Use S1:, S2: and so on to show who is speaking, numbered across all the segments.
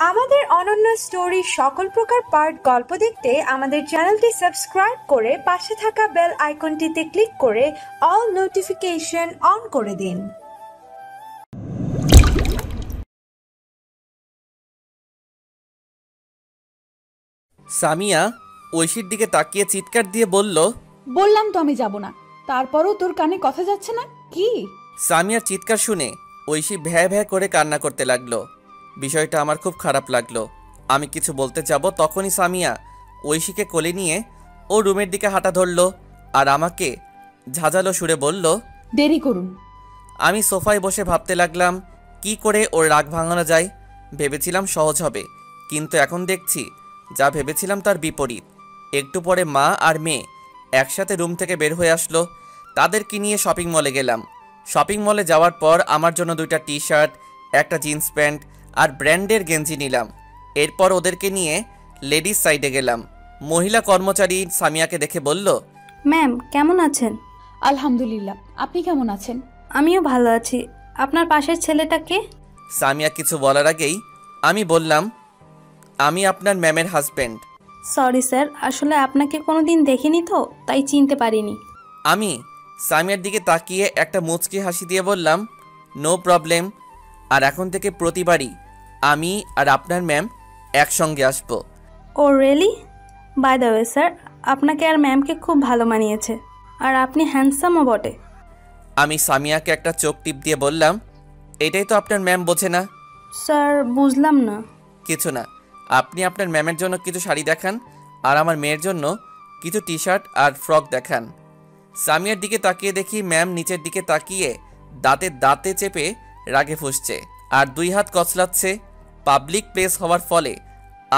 S1: আমাদের অনন্য স্টোরি সকল প্রকার পার্ট গল্প দেখতে আমাদের চ্যানেলটি সাবস্ক্রাইব করে পাশে থাকা বেল আইকনটিতে ক্লিক করে অল নোটিফিকেশন অন করে দিন।
S2: সামিয়া ঐশীর দিকে তাকিয়ে চিৎকার দিয়ে বলল,
S3: বললাম তো আমি যাব না, তারপরও তোর কানে কথা যাচ্ছে না কি?
S2: সামিয়ার চিৎকার শুনে ঐশী ভ্যা ভ্যা করে কান্না করতে লাগলো। বিষয়টা আমার খুব খারাপ লাগলো। আমি কিছু বলতে যাব তখনই সামিয়া ঐশীকে কোলে নিয়ে ও রুমের দিকে হাঁটা ধরলো আর আমাকে ঝাঁঝালো সুরে বলল,
S3: দেরি করুন।
S2: আমি সোফায় বসে ভাবতে লাগলাম কি করে ওর রাগ ভাঙানো যায়। ভেবেছিলাম সহজ হবে, কিন্তু এখন দেখছি যা ভেবেছিলাম তার বিপরীত। একটু পরে মা আর মেয়ে একসাথে রুম থেকে বের হয়ে আসলো। তাদেরকে নিয়ে শপিং মলে গেলাম। শপিং মলে যাওয়ার পর আমার জন্য 2টা টি শার্ট, একটা জিন্স প্যান্ট আর ব্র্যান্ডের গেঞ্জি নিলাম। এরপর ওদেরকে নিয়ে লেডিস সাইডে গেলাম। মহিলা কর্মচারী সামিয়াকে দেখে বলল,
S4: ম্যাম কেমন আছেন?
S3: আলহামদুলিল্লাহ, আপনি কেমন আছেন?
S4: আমিও ভালো আছি। আপনার পাশের ছেলেটা কে?
S2: সামিয়া কিছু বলার আগেই আমি বললাম, আমি আপনার ম্যামের হাজব্যান্ড।
S4: সরি স্যার, আসলে আপনাকে কোনোদিন দেখিনি তো তাই চিনতে পারিনি।
S2: আমি সামিয়ার দিকে তাকিয়ে একটা মুচকি হাসি দিয়ে বললাম, নো প্রবলেম। আর এখন থেকে প্রতিবারই আমি আর আপনার ম্যাম একসঙ্গে আসবো।
S4: Oh really? By the way sir, আপনাকে আর ম্যামকে খুব ভালো মানিয়েছে, আর আপনি হ্যান্ডসামও বটে।
S2: আমি সামিয়াকে একটা চোখ টিপ দিয়ে বললাম, এটাই তো আপনার ম্যাম বোঝে না।
S4: স্যার বুঝলাম না।
S2: কিছু না, আপনি আপনার ম্যামের জন্য কিছু শাড়ি দেখান আর আমার মেয়ের জন্য কিছু টি শার্ট আর ফ্রক দেখান। সামিয়ার দিকে তাকিয়ে দেখি ম্যাম নিচের দিকে তাকিয়ে দাঁতে চেপে রাগে ফুঁসছে আর 2 হাত কচলাচ্ছে। পাবলিক প্লেস হওয়ার ফলে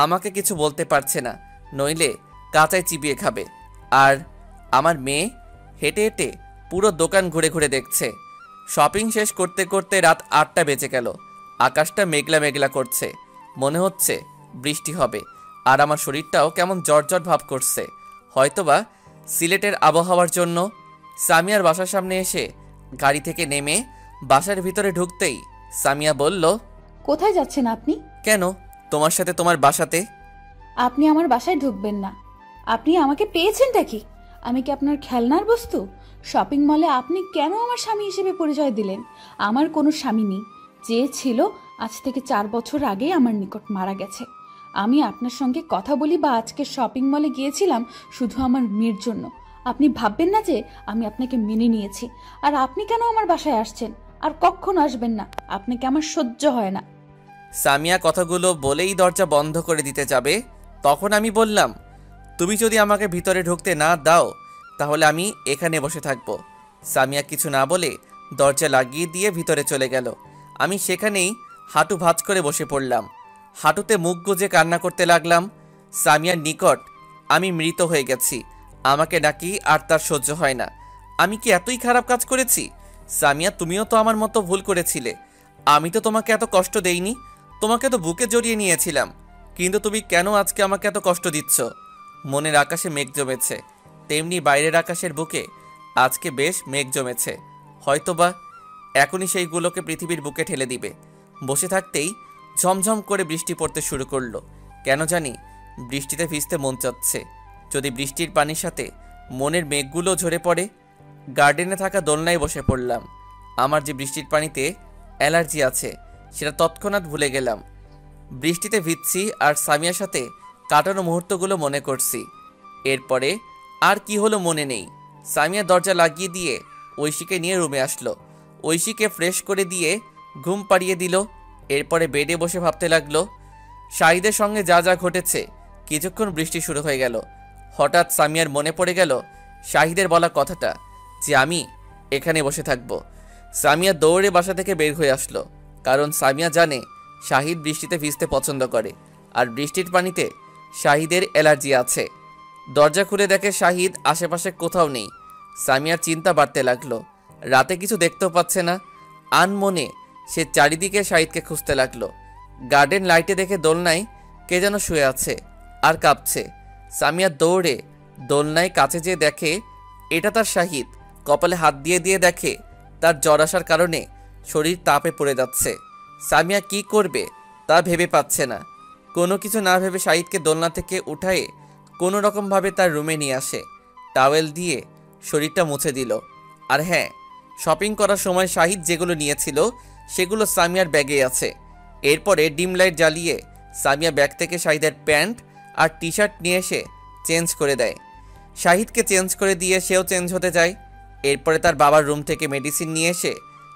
S2: আমাকে কিছু বলতে পারছে না, নইলে কাঁচায় চিবিয়ে খাবে। আর আমার মেয়ে হেঁটে হেঁটে পুরো দোকান ঘুরে ঘুরে দেখছে। শপিং শেষ করতে করতে রাত 8টা বেজে গেল। আকাশটা মেঘলা মেঘলা করছে, মনে হচ্ছে বৃষ্টি হবে। আর আমার শরীরটাও কেমন জ্বর ভাব করছে, হয়তোবা সিলেটের আবহাওয়ার জন্য। সামিয়ার বাসার সামনে এসে গাড়ি থেকে নেমে বাসার ভিতরে ঢুকতেই সামিয়া বলল,
S3: কোথায় যাচ্ছেন আপনি?
S2: কেন, তোমার সাথে তোমার বাসাতে।
S3: আপনি আমার বাসায় ঢুকবেন না। আপনি আমাকে পেয়েছেনটা কি? আমি কি আপনার খেলনার বস্তু? শপিং মলে আপনি কেন আমার স্বামী হিসেবে পরিচয় দিলেন? আমার কোনো স্বামী নেই। যে ছিল আজ থেকে 4 বছর আগে আমার নিকট মারা গেছে। আমি আপনার সঙ্গে কথা বলি বা আজকে শপিং মলে গিয়েছিলাম শুধু আমার মেয়ের জন্য। আপনি ভাববেন না যে আমি আপনাকে মেনে নিয়েছি। আর আপনি কেন আমার বাসায় আসছেন? আর কখনো আসবেন না, আপনাকে আমার সহ্য হয় না।
S2: সামিয়া কথাগুলো বলেই দরজা বন্ধ করে দিতে যাবে, তখন আমি বললাম, তুমি যদি আমাকে ভিতরে ঢুকতে না দাও তাহলে আমি এখানে বসে থাকবো। সামিয়া কিছু না বলে দরজা লাগিয়ে দিয়ে ভিতরে চলে গেল। আমি সেখানেই হাঁটু ভাঁজ করে বসে পড়লাম। হাঁটুতে মুখ গুজে কান্না করতে লাগলাম। সামিয়ার নিকট আমি মৃত হয়ে গেছি, আমাকে নাকি আর তার সহ্য হয় না। আমি কি এতই খারাপ কাজ করেছি? সামিয়া, তুমিও তো আমার মতো ভুল করেছিলে। আমি তো তোমাকে এত কষ্ট দেইনি, তোমাকে তো বুকে জড়িয়ে নিয়েছিলাম, কিন্তু তুমি কেন আজকে আমাকে এত কষ্ট দিচ্ছ? মনের আকাশে মেঘ জমেছে, তেমনি বাইরের আকাশের বুকে আজকে বেশ মেঘ জমেছে। হয়তোবা এখনই সেইগুলোকে পৃথিবীর বুকে ঠেলে দিবে। বসে থাকতেই ঝমঝম করে বৃষ্টি পড়তে শুরু করলো। কেন জানি বৃষ্টিতে ভিজতে মন চাচ্ছে। যদি বৃষ্টির পানির সাথে মনের মেঘগুলো ঝরে পড়ে। গার্ডেনে থাকা দোলনায় বসে পড়লাম। আমার যে বৃষ্টির পানিতে অ্যালার্জি আছে সেটা তৎক্ষণাৎ ভুলে গেলাম। বৃষ্টিতে ভিজছি আর সামিয়ার সাথে কাটানো মুহূর্তগুলো মনে করছি। এরপরে আর কি হলো মনে নেই। সামিয়া দরজা লাগিয়ে দিয়ে ঐশীকে নিয়ে রুমে আসলো। ঐশীকে ফ্রেশ করে দিয়ে ঘুম পাড়িয়ে দিল। এরপরে বেডে বসে ভাবতে লাগলো শাহিদের সঙ্গে যা যা ঘটেছে। কিছুক্ষণ বৃষ্টি শুরু হয়ে গেল। হঠাৎ সামিয়ার মনে পড়ে গেল শাহিদের বলা কথাটা যে আমি এখানে বসে থাকবো। সামিয়া দৌড়ে বাসা থেকে বের হয়ে আসলো, কারণ সামিয়া জানে শাহিদ বৃষ্টিতে ভিজতে পছন্দ করে আর বৃষ্টির পানিতে শাহিদের অ্যালার্জি আছে। দরজা খুলে দেখে শাহিদ আশেপাশে কোথাও নেই। সামিয়ার চিন্তা বাড়তে লাগলো। রাতে কিছু দেখতেও পাচ্ছে না। আনমনে সে চারিদিকে শাহিদকে খুঁজতে লাগলো। গার্ডেন লাইটে দেখে দোলনায় কে যেন শুয়ে আছে আর কাঁপছে। সামিয়া দৌড়ে দোলনায় কাছে যেয়ে দেখে এটা তার শাহিদ। কপালে হাত দিয়ে দিয়ে দেখে তার জ্বর আসার কারণে শরীর তাপে পড়ে যাচ্ছে। সামিয়া কি করবে তা ভেবে পাচ্ছে না। কোনো কিছু না ভেবে শাহিদকে দোলনা থেকে উঠায়ে কোনো রকমভাবে তার রুমে নিয়ে আসে। টাওয়েল দিয়ে শরীরটা মুছে দিল। আর হ্যাঁ, শপিং করার সময় শাহিদ যেগুলো নিয়েছিল সেগুলো সামিয়ার ব্যাগে আছে। এরপরে ডিম লাইট জ্বালিয়ে সামিয়া ব্যাগ থেকে শাহিদের প্যান্ট আর টি শার্ট নিয়ে এসে চেঞ্জ করে দেয়। শাহিদকে চেঞ্জ করে দিয়ে সেও চেঞ্জ হতে যায়। এরপরে তার বাবার রুম থেকে মেডিসিন নিয়ে এসে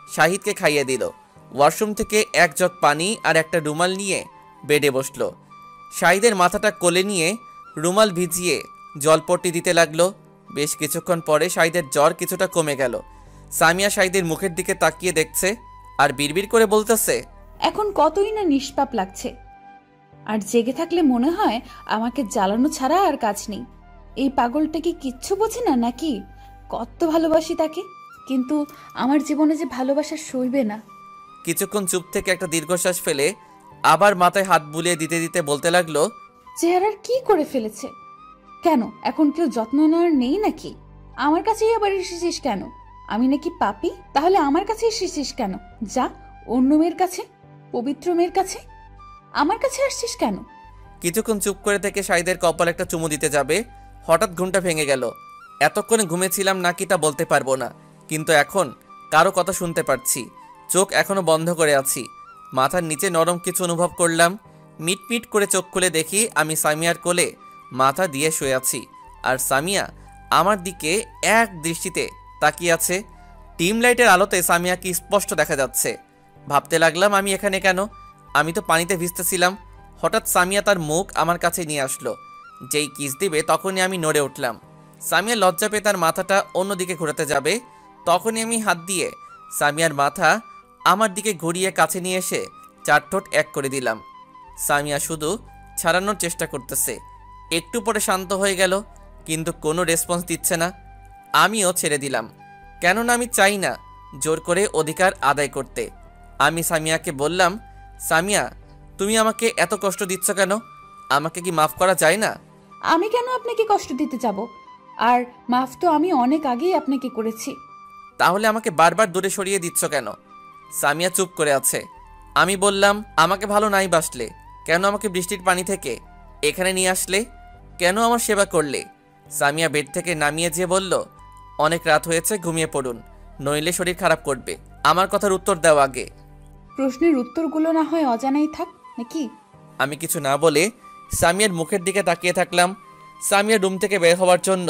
S2: শাহিদকে খাইয়ে দিল। ওয়াশরুম থেকে এক জগ পানি আর একটা রুমাল নিয়ে বেডে বসলো। শাহিদের মাথাটা কোলে নিয়ে রুমাল ভিজিয়ে জলপট্টি দিতে লাগলো। বেশ কিছুক্ষণ পরে শাহিদের জ্বর কিছুটা কমে গেল। সামিয়া শাহিদের মুখের দিকে তাকিয়ে দেখছে আর বিড়বিড় করে বলতেছে,
S3: এখন কতই না নিষ্পাপ লাগছে। আর জেগে থাকলে মনে হয় আমাকে জ্বালানো ছাড়া আর কাজ নেই। এই পাগলটা কি কিচ্ছু বোঝে না নাকি? কত ভালোবাসি তাকে, কিন্তু আমার জীবনে যে ভালোবাসা সইবে না।
S2: কিছুক্ষণ চুপ থেকে একটা দীর্ঘশ্বাস ফেলে আবার মাথায় হাত বুলিয়ে দিতে দিতে বলতে লাগলো,
S3: চেহারার কি করে ফেলেছে? কেন এখন কেউ যত্ন নেওয়ার নেই নাকি? আমার কাছেই আবার এসেছিস কেন? আমি নাকি পাপী? তাহলে আমার কাছে এসেছিস কেন? যা অন্য মেয়ের কাছে, পবিত্র মেয়ের কাছে। আমার কাছে আসছিস কেন?
S2: কিছুক্ষণ চুপ করে থেকে শাহিদের কপালে একটা চুমু দিতে যাবে, হঠাৎ ঘুমটা ভেঙে গেল। এতক্ষণে ঘুমেছিলাম নাকি তা বলতে পারবো না, কিন্তু এখন কারো কথা শুনতে পারছি। চোখ এখনো বন্ধ করে আছি। মাথার নিচে নরম কিছু অনুভব করলাম। মিটমিট করে চোখ খুলে দেখি আমি সামিয়ার কোলে মাথা দিয়ে শুয়ে আছি, আর সামিয়া আমার দিকে এক দৃষ্টিতে তাকিয়ে আছে। ডিম লাইটের আলোতে সামিয়াকে স্পষ্ট দেখা যাচ্ছে। ভাবতে লাগলাম আমি এখানে কেন? আমি তো পানিতে ভিজতেছিলাম। হঠাৎ সামিয়া তার মুখ আমার কাছে নিয়ে আসলো। যেই কিস দিবে তখনই আমি নড়ে উঠলাম। সামিয়া লজ্জা পেয়ে তার মাথাটা অন্যদিকে ঘোরাতে যাবে, তখনই আমি হাত দিয়ে সামিয়ার মাথা আমার দিকে ঘুরিয়ে কাছে নিয়ে এসে চার ঠোঁট এক করে দিলাম। সামিয়া শুধু ছাড়ানোর চেষ্টা করতেছে। একটু পরে শান্ত হয়ে গেল, কিন্তু কোনো রেসপন্স দিচ্ছে না। আমিও ছেড়ে দিলাম, কেননা আমি চাই না জোর করে অধিকার আদায় করতে। আমি সামিয়াকে বললাম, সামিয়া তুমি আমাকে এত কষ্ট দিচ্ছ কেন? আমাকে কি মাফ করা যায় না?
S3: আমি কেন আপনাকে কষ্ট দিতে যাব? আর মাফ তো আমি অনেক আগেই আপনাকে করেছি।
S2: তাহলে আমাকে বারবার দূরে সরিয়ে দিচ্ছ কেন? সামিয়া চুপ করে আছে। আমি বললাম, আমাকে ভালো নাই বাসলে কেন আমাকে বৃষ্টির পানি থেকে এখানে নিয়ে আসলে? কেন আমার সেবা করলে? সামিয়া বেড থেকে নামিয়ে যেয়ে বলল, অনেক রাত হয়েছে, ঘুমিয়ে পড়ুন, নইলে শরীর খারাপ করবে। আমার কথার উত্তর দাও আগে।
S3: প্রশ্নের উত্তরগুলো না হয় অজানাই থাক নাকি?
S2: আমি কিছু না বলে সামিয়ার মুখের দিকে তাকিয়ে থাকলাম। সামিয়া রুম থেকে বের হওয়ার জন্য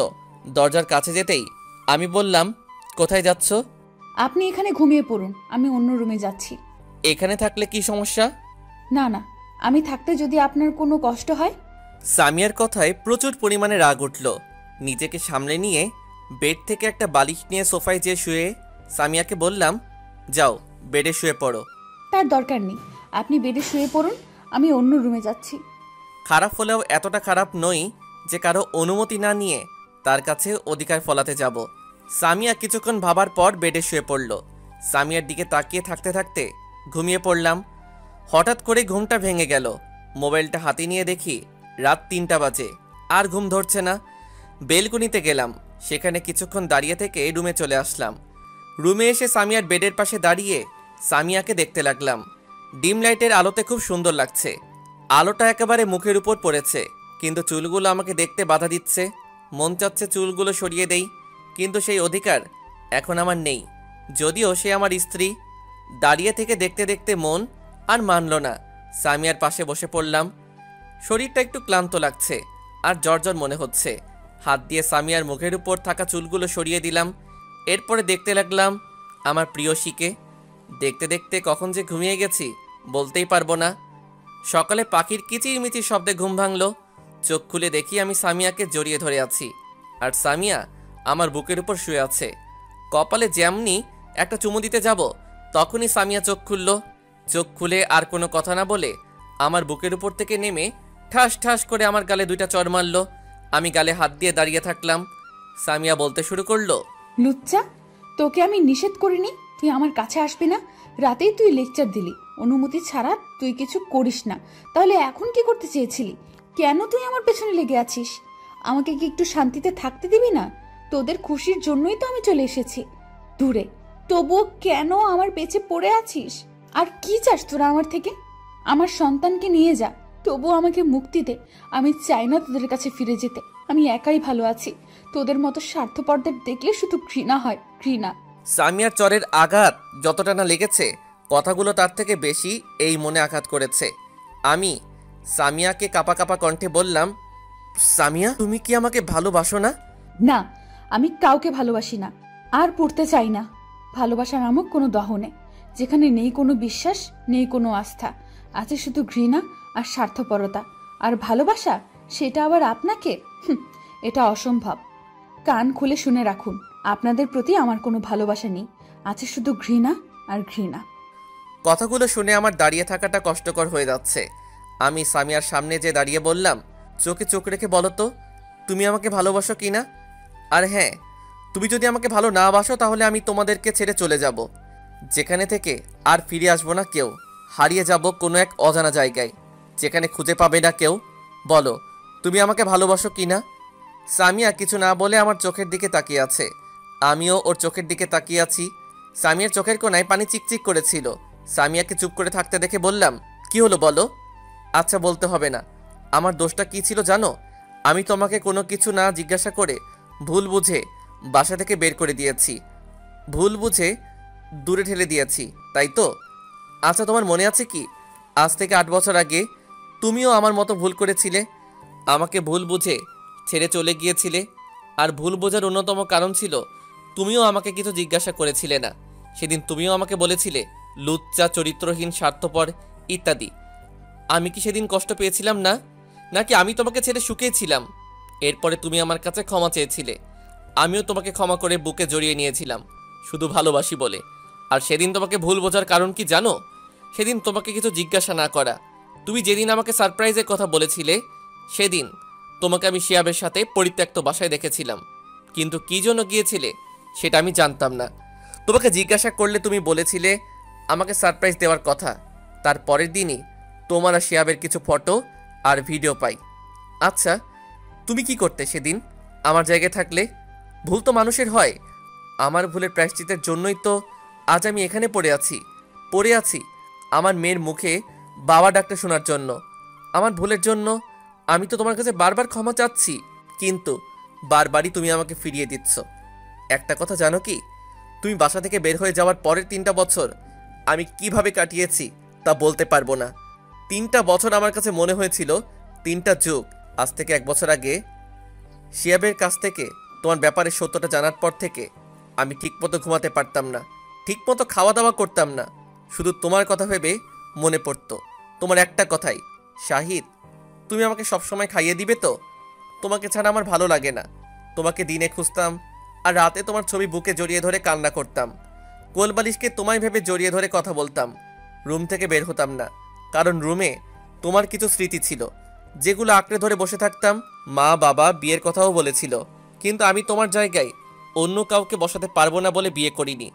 S2: দরজার কাছে যেতেই আমি বললাম, কোথায় যাচ্ছ?
S3: আপনি এখানে ঘুমিয়ে পড়ুন, আমি অন্য রুমে যাচ্ছি।
S2: এখানে থাকলে কি সমস্যা?
S3: না না, আমি থাকতে যদি আপনার কোনো কষ্ট হয়।
S2: সামিয়ার কথায় প্রচুর পরিমাণে রাগ উঠল। নিজেকে সামলে নিয়ে বেড থেকে একটা বালিশ নিয়ে সোফায় যেয়ে শুয়ে সামিয়াকে বললাম, যাও বেডে শুয়ে পড়ো।
S3: তার দরকার নেই, আপনি বেডে শুয়ে পড়ুন, আমি অন্য রুমে যাচ্ছি।
S2: খারাপ হলেও এতটা খারাপ নই যে কারো অনুমতি না নিয়ে তার কাছে অধিকার ফলাতে যাব। সামিয়া কিছুক্ষণ ভাবার পর বেডে শুয়ে পড়ল। সামিয়ার দিকে তাকিয়ে থাকতে থাকতে ঘুমিয়ে পড়লাম। হঠাৎ করে ঘুমটা ভেঙে গেল। মোবাইলটা হাতে নিয়ে দেখি রাত 3টা বাজে। আর ঘুম ধরছে না। বেলকনিতে গেলাম, সেখানে কিছুক্ষণ দাঁড়িয়ে থেকে রুমে চলে আসলাম। রুমে এসে সামিয়ার বেডের পাশে দাঁড়িয়ে সামিয়াকে দেখতে লাগলাম। ডিম লাইটের আলোতে খুব সুন্দর লাগছে। আলোটা একেবারে মুখের উপর পড়েছে, কিন্তু চুলগুলো আমাকে দেখতে বাধা দিচ্ছে। মন চাচ্ছে চুলগুলো সরিয়ে দেই, কিন্তু সেই অধিকার এখন আমার নেই। যদিও সে আমার স্ত্রী। দাঁড়িয়ে থেকে দেখতে দেখতে মন আর মানল না। সামিয়ার পাশে বসে পড়লাম। শরীরটা একটু ক্লান্ত লাগছে আর জ্বর মনে হচ্ছে। হাত দিয়ে সামিয়ার মুখের উপর থাকা চুলগুলো সরিয়ে দিলাম। এরপরে দেখতে লাগলাম আমার প্রিয়সীকে। দেখতে দেখতে কখন যে ঘুমিয়ে গেছি বলতেই পারবো না। সকালে পাখির কিচিরমিচির শব্দে ঘুম ভাঙলো। চোখ খুলে দেখি আমি সামিয়াকে জড়িয়ে ধরে আছি, আর সামিয়া আমার বুকের উপর শুয়ে আছে। কপালে যেমনি একটা চুমু দিতে যাব, তখনই সামিয়া চোখ খুলল। চোখ খুলে আর কোনো কথা না বলে আমার বুকের উপর থেকে নেমে ঠাস ঠাস করে আমার গালে 2টা চড় মারল। আমি গালে হাত দিয়ে দাঁড়িয়ে থাকলাম। সামিয়া বলতে শুরু করলো,
S3: লুচ্চা, তোকে আমি নিষেধ করিনি তুই আমার কাছে আসবি না? রাতেই তুই লেকচার দিলি, অনুমতি ছাড়া তুই কিছু করিস না। তাহলে এখন কি করতে চেয়েছিলি? কেন তুই আমার পেছনে লেগে আছিস? আমাকে কি একটু শান্তিতে থাকতে দিবি না? তোদের খুশির জন্যই তো আমি চলে এসেছি দূরে, তবুও কেন আমার পেছে পড়ে আছিস? আর কি চাস তোরা আমার থেকে? আমার সন্তানকে নিয়ে যা, তবু আমাকে মুক্তি দে। আমি চাই না তোদের কাছে ফিরে যেতে। আমি একাই ভালো আছি। তোদের মতো স্বার্থপরদের দেখলে শুধু ঘৃণা হয়, ঘৃণা।
S2: সামিয়ার চরের আঘাত যতটা না লেগেছে, কথাগুলো তার থেকে বেশি এই মনে আঘাত করেছে। আমি সামিয়াকে কাঁপা কাঁপা কণ্ঠে বললাম, সামিয়া, তুমি কি আমাকে ভালোবাসো না?
S3: না, আমি কাউকে ভালোবাসি না, আর পড়তে চাই না ভালোবাসা নামক কোনো দহনে, যেখানে নেই কোনো বিশ্বাস, নেই কোনো আস্থা, আছে শুধু ঘৃণা আর স্বার্থপরতা। আর ভালোবাসা, সেটা আবার আপনাকে? এটা অসম্ভব। কান খুলে শুনে রাখুন, আপনাদের প্রতি আমার কোনো ভালোবাসা নেই, আছে শুধু ঘৃণা আর ঘৃণা।
S2: কথাগুলো শুনে আমার দাঁড়িয়ে থাকাটা কষ্টকর হয়ে যাচ্ছে। আমি সামিয়ার সামনে যে দাঁড়িয়ে বললাম, চোখে চোখ রেখে বলো তো, তুমি আমাকে ভালোবাসো কি না? আর হ্যাঁ, তুমি যদি আমাকে ভালো না বাসো তাহলে আমি তোমাদেরকে ছেড়ে চলে যাব, যেখানে থেকে আর ফিরে আসবো না কেউ। হারিয়ে যাব কোনো এক অজানা জায়গায়, যেখানে খুঁজে পাবে না কেউ। বলো, তুমি আমাকে ভালোবাসো কি না? সামিয়া কিছু না বলে আমার চোখের দিকে তাকিয়ে আছে। আমিও ওর চোখের দিকে তাকিয়ে আছি। সামিয়ার চোখের কোণায় পানি চিকচিক করেছিল। সামিয়াকে চুপ করে থাকতে দেখে বললাম, কি হলো বলো? আচ্ছা, বলতে হবে না। আমার দোষটা কি ছিল জানো? আমি তোমাকে কোনো কিছু না জিজ্ঞাসা করে ভুল বুঝে বাসা থেকে বের করে দিয়েছি, ভুল বুঝে দূরে ঠেলে দিয়েছি, তাই তো? আচ্ছা, তোমার মনে আছে কি, আজ থেকে 8 বছর আগে তুমিও আমার মতো ভুল করেছিলে, আমাকে ভুল বুঝে ছেড়ে চলে গিয়েছিলে। আর ভুল বোঝার অন্যতম কারণ ছিল তুমিও আমাকে কিছু জিজ্ঞাসা করেছিলে না। সেদিন তুমিও আমাকে বলেছিলে লুচ্চা, চরিত্রহীন, স্বার্থপর ইত্যাদি। আমি কি সেদিন কষ্ট পেয়েছিলাম না? নাকি আমি তোমাকে ছেড়ে শুকিয়েছিলাম? এরপরে তুমি আমার কাছে ক্ষমা চেয়েছিলে, আমিও তোমাকে ক্ষমা করে বুকে জড়িয়ে নিয়েছিলাম, শুধু ভালোবাসি বলে। আর সেদিন তোমাকে ভুল বোঝার কারণ কি জানো? সেদিন তোমাকে কিছু জিজ্ঞাসা না করা। তুমি যেদিন আমাকে সারপ্রাইজের কথা বলেছিলে, সেদিন তোমাকে আমি শিয়াবের সাথে পরিত্যক্ত বাসায় দেখেছিলাম, কিন্তু কি জন্য গিয়েছিলে সেটা আমি জানতাম না। তোমাকে জিজ্ঞাসা করলে তুমি বলেছিলে আমাকে সারপ্রাইজ দেওয়ার কথা। তার পরের দিনই তোমার আর শিয়াবের কিছু ফটো আর ভিডিও পাই। আচ্ছা, তুমি কি করতে সেদিন আমার জায়গায় থাকলে? ভুল তো মানুষের হয়। আমার ভুলের প্রায়শ্চিতের জন্যই তো আজ আমি এখানে পড়ে আছি আমার মেয়ের মুখে বাবা ডাকতে শোনার জন্য। আমার ভুলের জন্য আমি তো তোমার কাছে বারবার ক্ষমা চাচ্ছি, কিন্তু বারবারই তুমি আমাকে ফিরিয়ে দিচ্ছ। একটা কথা জানো কি, তুমি বাসা থেকে বের হয়ে যাওয়ার পরের 3টা বছর আমি কিভাবে কাটিয়েছি তা বলতে পারবো না। 3টা বছর আমার কাছে মনে হয়েছিল 3টা যুগ। আজ থেকে 1 বছর আগে শিয়াবের কাছ থেকে তোমার ব্যাপারে সত্যটা জানার পর থেকে আমি ঠিকমতো ঘুমাতে পারতাম না, ঠিকমতো খাওয়া দাওয়া করতাম না। শুধু তোমার কথা ভেবে মনে পড়তো, তোমার একটা কথাই, শাহিদ, তুমি আমাকে সবসময় খাইয়ে দিবে তো? তোমাকে ছাড়া আমার ভালো লাগে না। তোমাকে দিনে খুঁজতাম আর রাতে তোমার ছবি বুকে জড়িয়ে ধরে কান্না করতাম। কোলবালিশকে তোমায় ভেবে জড়িয়ে ধরে কথা বলতাম। রুম থেকে বের হতাম না, কারণ রুমে তোমার কিছু স্মৃতি ছিল যেগুলো আঁকড়ে ধরে বসে থাকতাম। মা বাবা বিয়ের কথাও বলেছিল, কিন্তু আমি তোমার জায়গায় অন্য কাউকে বসাতে পারবো না বলে বিয়ে করিনি।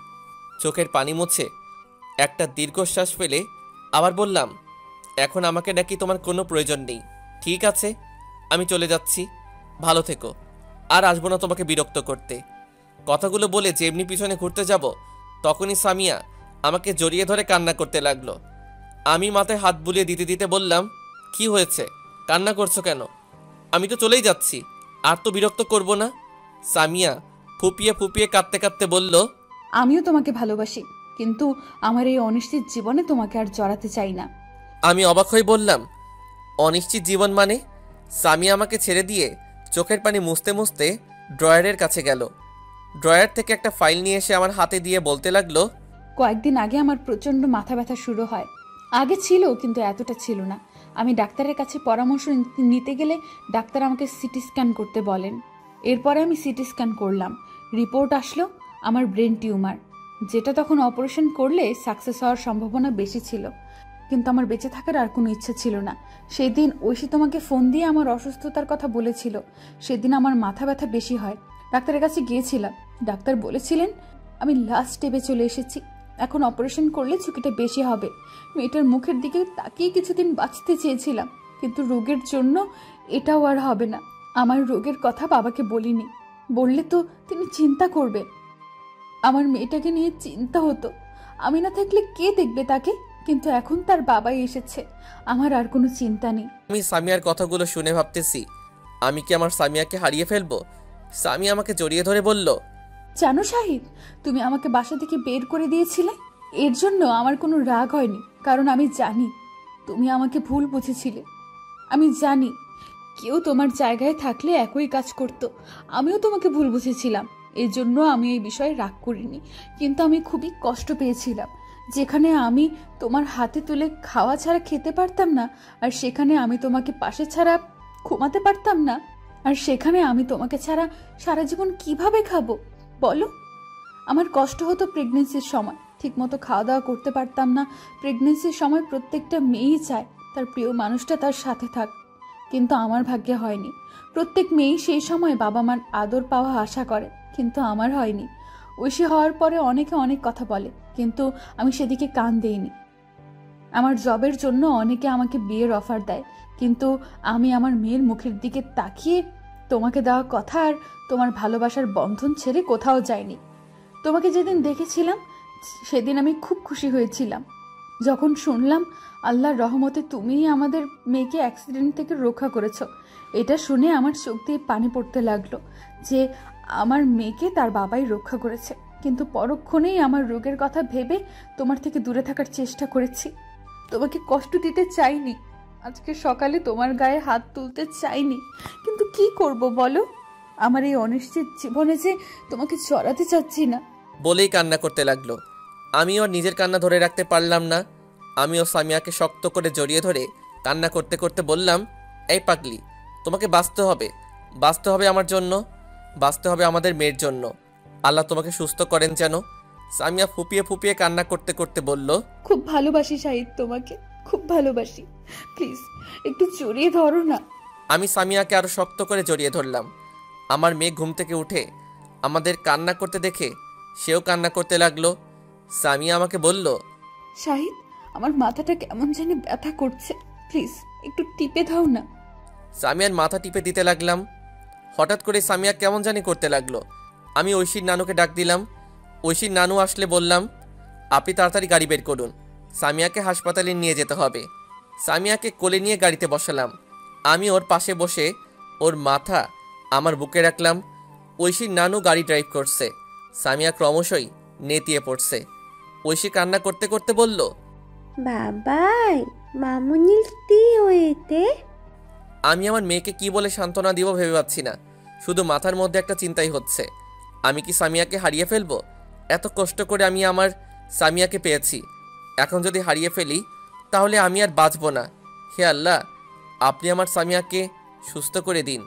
S2: চোখের পানি মুছে একটা দীর্ঘশ্বাস ফেলে আবার বললাম, এখন আমাকে নাকি তোমার কোনো প্রয়োজন নেই। ঠিক আছে, আমি চলে যাচ্ছি, ভালো থেকো, আর আসবো না তোমাকে বিরক্ত করতে। কথাগুলো বলে যেমনি পিছনে ঘুরতে যাব, তখনই সামিয়া আমাকে জড়িয়ে ধরে কান্না করতে লাগলো। আমি মাথায় হাত বুলিয়ে দিতে দিতে বললাম, কি হয়েছে, কান্না করছো কেন? আমি তো চলেই যাচ্ছি, আর তো বিরক্ত করব না। সামিয়া ফুপিয়ে ফুপিয়ে কাঁদতে কাঁদতে বলল,
S3: আমিও তোমাকে ভালোবাসি, কিন্তু আমার এই অনিশ্চিত জীবনে তোমাকে আর জড়াতে চাই না।
S2: আমি অবাক হয়ে বললাম, অনিশ্চিত জীবন মানে? সামিয়া আমাকে ছেড়ে দিয়ে চোখের পানি মুছতে মুছতে ড্রয়ারের কাছে গেল। ড্রয়ার থেকে একটা ফাইল নিয়ে এসে আমার হাতে দিয়ে বলতে লাগলো,
S3: কয়েকদিন আগে আমার প্রচণ্ড মাথা ব্যথা শুরু হয়। আগে ছিল, কিন্তু এতটা ছিল না। আমি ডাক্তারের কাছে পরামর্শ নিতে গেলে ডাক্তার আমাকে সিটি স্ক্যান করতে বলেন। এরপরে আমি সিটি স্ক্যান করলাম। রিপোর্ট আসলো আমার ব্রেন টিউমার, যেটা তখন অপারেশন করলে সাকসেস হওয়ার সম্ভাবনা বেশি ছিল। কিন্তু আমার বেঁচে থাকার আর কোনো ইচ্ছা ছিল না। সেদিন ঐশী তোমাকে ফোন দিয়ে আমার অসুস্থতার কথা বলেছিল। সেদিন আমার মাথা ব্যথা বেশি হয়। ডাক্তারের কাছে গিয়েছিলাম। ডাক্তার বলেছিলেন আমি লাস্ট স্টেপে চলে এসেছি, এখন অপারেশন করলে ঝুঁকিটা বেশি হবে। মেয়েটার মুখের দিকে তাকিয়ে কিছুদিন বাঁচতে চেয়েছিলাম, কিন্তু রোগের জন্য এটাও আর হবে না। আমার রোগের কথা বাবাকে বলিনি, বললে তো তিনি চিন্তা করবেন। আমার মেয়েটাকে নিয়ে চিন্তা হতো, আমি না থাকলে কে দেখবে তাকে? কিন্তু এখন তার বাবাই এসেছে, আমার আর কোনো চিন্তা নেই।
S2: আমি সামিয়ার কথাগুলো শুনে ভাবতেছি, আমি কি আমার সামিয়াকে হারিয়ে ফেলবো? সামিয়া আমাকে জড়িয়ে ধরে বলল,
S3: জানো শাহিদ, তুমি আমাকে বাসা থেকে বের করে দিয়েছিলে, এর জন্য আমার কোনো রাগ হয়নি, কারণ আমি জানি তুমি আমাকে ভুল বুঝেছিলে। আমি জানি কেউ তোমার জায়গায় থাকলে একই কাজ করত। আমিও তোমাকে ভুল বুঝেছিলাম, এর জন্য আমি এই বিষয়ে রাগ করিনি। কিন্তু আমি খুবই কষ্ট পেয়েছিলাম, যেখানে আমি তোমার হাতে তুলে খাওয়া ছাড়া খেতে পারতাম না, আর সেখানে আমি তোমাকে পাশে ছাড়া ঘুমাতে পারতাম না, আর সেখানে আমি তোমাকে ছাড়া সারা জীবন কিভাবে খাবো বলো? আমার কষ্ট হতো প্রেগনেন্সির সময়, ঠিকমতো খাওয়া দাওয়া করতে পারতাম না। প্রেগনেন্সির সময় প্রত্যেকটা মেয়েই চায় তার প্রিয় মানুষটা তার সাথে থাক, কিন্তু আমার ভাগ্যে হয়নি। প্রত্যেক মেয়েই সেই সময় বাবা মার আদর পাওয়া আশা করে, কিন্তু আমার হয়নি। ঐশী হওয়ার পরে অনেকে অনেক কথা বলে, কিন্তু আমি সেদিকে কান দেইনি। আমার জবের জন্য অনেকে আমাকে বিয়ের অফার দেয়, কিন্তু আমি আমার মেয়ের মুখের দিকে তাকিয়ে তোমাকে দেওয়া কথা আর তোমার ভালোবাসার বন্ধন ছেড়ে কোথাও যাইনি। তোমাকে যেদিন দেখেছিলাম সেদিন আমি খুব খুশি হয়েছিলাম, যখন শুনলাম আল্লাহর রহমতে তুমিই আমাদের মেয়েকে অ্যাক্সিডেন্ট থেকে রক্ষা করেছো। এটা শুনে আমার চোখ দিয়ে পানি পড়তে লাগলো যে আমার মেয়েকে তার বাবাই রক্ষা করেছে। কিন্তু পরক্ষণেই আমার রোগের কথা ভেবে তোমার থেকে দূরে থাকার চেষ্টা করেছি। তোমাকে কষ্ট দিতে চাইনি, আজকে সকালে তোমার গায়ে হাত তুলতে চাইনি, কিন্তু কি করব বলো? আমার এই অনিশ্চিত জীবনে যে তোমাকে জড়াতে চাচ্ছি না।
S2: বলেই কান্না করতে লাগলো। আমিও নিজের কান্না ধরে রাখতে পারলাম না। আমিও সামিয়াকে শক্ত করে জড়িয়ে ধরে কান্না করতে করতে বললাম, এই পাগলি, তোমাকে বাঁচতে হবে, বাঁচতে হবে আমার জন্য, বাঁচতে হবে আমাদের মেয়ের জন্য। আল্লাহ তোমাকে সুস্থ করেন যেন। সামিয়া ফুপিয়ে ফুপিয়ে কান্না করতে করতে বলল,
S3: খুব ভালোবাসি শাহিদ, তোমাকে খুব ভালোবাসি, প্লিজ একটু জড়িয়ে ধরো না।
S2: আমি সামিয়াকে আরো শক্ত করে জড়িয়ে ধরলাম। আমার মেয়ে ঘুম থেকে উঠে আমাদের কান্না করতে দেখে সেও কান্না করতে লাগলো। সামিয়া আমাকে বলল,
S3: শাহিদ, আমার মাথাটা কেমন জানি ব্যথা করছে, প্লিজ একটু টিপে দাও না।
S2: সামিয়ার মাথা টিপে দিতে লাগলাম। হঠাৎ করে সামিয়া কেমন জানি করতে লাগলো। আমি ঐশীর নানুকে ডাক দিলাম। ঐশীর নানু আসলে বললাম, আপনি তাড়াতাড়ি গাড়ি বের করুন, সামিয়াকে হাসপাতালে নিয়ে যেতে হবে। সামিয়াকে কোলে নিয়ে গাড়িতে বসালাম। আমি ওর পাশে বসে ওর মাথা আমার বুকে রাখলাম। ঐশীর নানু গাড়ি ড্রাইভ করছে। সামিয়া ক্রমশই নেতিয়ে পড়ছে। ঐশী কান্না করতে করতে বলল,
S5: বাবাই মামুনির কি হয়েছে?
S2: আমি আমার মেয়েকে কি বলে সান্ত্বনা দিব ভেবে পাচ্ছি না। শুধু মাথার মধ্যে একটা চিন্তাই হচ্ছে, আমি কি সামিয়াকে হারিয়ে ফেলবো? এত কষ্ট করে আমি আমার সামিয়াকে পেয়েছি, এখন যদি হারিয়ে ফেলি তাহলে আমি আর বাঁচব না। হে আল্লাহ, আপনি আমার সামিয়াকে সুস্থ করে দিন।